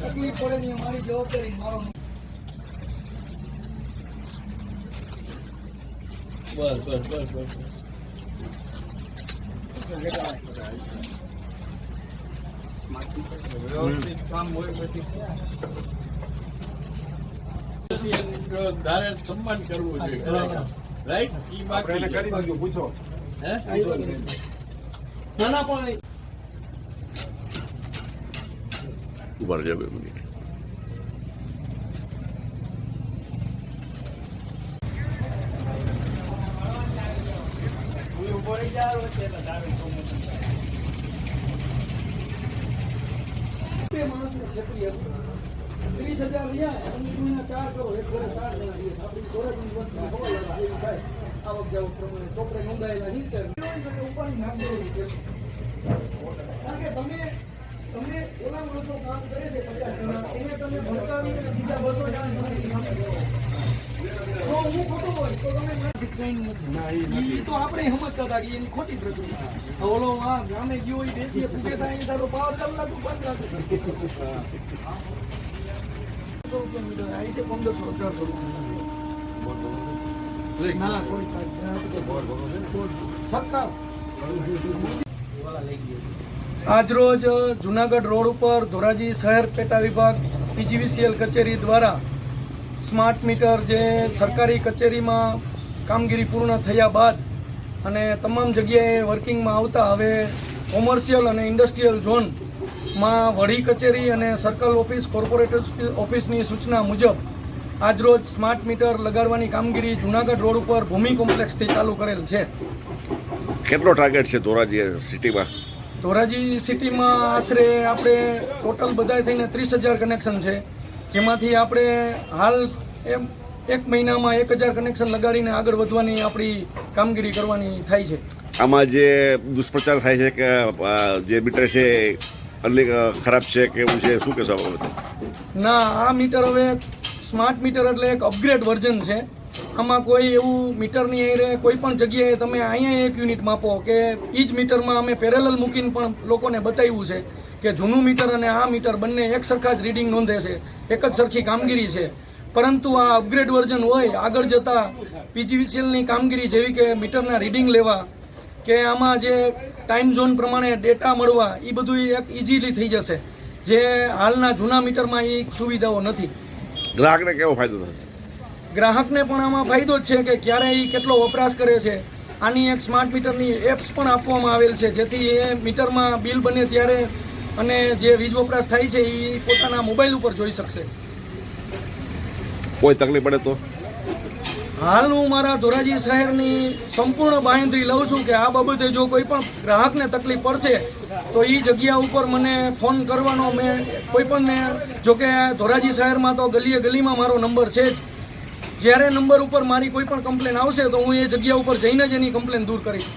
તકલીફ પડે ને મારી જવાબદારી મારો બસ બસ બસ બસ વ્યવસ્થિત કામ હોય પછી સન્માન કરવું જોઈએ, રાઈટ? ઈ બાકી કરી બાજુ પૂછો હે નાના પણ ઉભા રહેજો 2 મિનિટ. માણસને છેતરી 30,000 રહ્યા અને 4 કરો, એક ઘરે 4 જણા રહીએ. આપણી કોરેજની વસ્તુ ખબર એવી થાય આવક જાવક પ્રમાણે ચોપડે નોંધાયેલા હિસ્ટર ઉપાડી નાખી દેવું. કારણ કે તમે ઓલા માણસો કામ કરે છે 50 જણા, એને તમે ભણકાવીને બીજા 200 જણા તો હું ખોટો હોય તો તમે તો આપણે સમજતા હતા કે એની ખોટી પ્રકૃતિ. ઓલો આ ગામે ગયો હોય બેસીએ પૂછે થાય એ તારો પાવર ચાલુ લાગુ બંધ રાખે આવી છે 1500-1800 રૂપિયા ના કોઈ આજરોજ જુનાગઢ રોડ ઉપર ધોરાજી શહેર પેટા વિભાગ પીજીવીસીએલ કચેરી દ્વારા સ્માર્ટ મીટર જે સરકારી કચેરીમાં કામગીરી પૂર્ણ થયા બાદ અને તમામ જગ્યાએ વર્કિંગમાં આવતા હવે કોમર્શિયલ અને ઇન્ડસ્ટ્રીયલ ઝોનમાં વડી કચેરી અને સર્કલ ઓફિસ કોર્પોરેટ ઓફિસની સૂચના મુજબ આજરોજ સ્માર્ટ મીટર લગાડવાની કામગીરી જુનાગઢ રોડ ઉપર ભૂમિ કોમ્પ્લેક્સથી ચાલુ કરેલ છે. કેટલો ટાર્ગેટ છે ધોરાજી સિટીમાં? ધોરાજી સિટીમાં આશરે આપણે ટોટલ બધા થઈને 30,000 કનેક્શન છે, જેમાંથી આપણે હાલ એક મહિનામાં 1,000 કનેક્શન લગાડીને આગળ વધવાની આપણી કામગીરી કરવાની થાય છે. આમાં જે દુષ્પ્રચાર થાય છે કે જે મીટર છે ખરાબ છે કે એવું છે, શું કહેશો? ના, આ મીટર હવે સ્માર્ટ મીટર એટલે એક અપગ્રેડ વર્ઝન છે. આમાં કોઈ એવું મીટરની એરે કોઈ પણ જગ્યાએ તમે અહીંયા એક યુનિટ માપો કે એ જ મીટરમાં અમે પેરેલલ મૂકીને પણ લોકોને બતાવ્યું છે કે જૂનું મીટર અને આ મીટર બંને એક સરખા જ રીડિંગ નોંધે છે, એક જ સરખી કામગીરી છે. પરંતુ આ અપગ્રેડ વર્ઝન હોય આગળ જતાં પીજીવીસીએલની કામગીરી જેવી કે મીટરના રીડિંગ લેવા કે આમાં જે ટાઈમ ઝોન પ્રમાણે ડેટા મળવા એ બધું એક ઇઝીલી થઈ જશે, જે હાલના જૂના મીટરમાં એ સુવિધાઓ નથી. ગ્રાહકને કેવો ફાયદો થશે? ગ્રાહકને પણ આમાં ફાયદો જ છે કે ક્યારે એ કેટલો વપરાશ કરે છે. આની એક સ્માર્ટ મીટરની એપ્સ પણ આપવામાં આવેલ છે, જેથી એ મીટરમાં બિલ બને ત્યારે અને જે વીજ વપરાશ થાય છે એ પોતાના મોબાઈલ ઉપર જોઈ શકશે. કોઈ તકલીફ પડે તો? હાલ હું મારા ધોરાજી શહેરની સંપૂર્ણ બાંહેધરી લઉં છું કે આ બાબતે જો કોઈ પણ ગ્રાહકને તકલીફ પડશે તો એ જગ્યા ઉપર મને ફોન કરવાનો. મેં કોઈ પણને, જોકે ધોરાજી શહેરમાં તો ગલીએ ગલીમાં મારો નંબર છે જ. જ્યારે નંબર ઉપર મારી કોઈ પણ કમ્પ્લેન આવશે તો હું એ જગ્યા ઉપર જઈને જ એની કમ્પ્લેન દૂર કરીશ.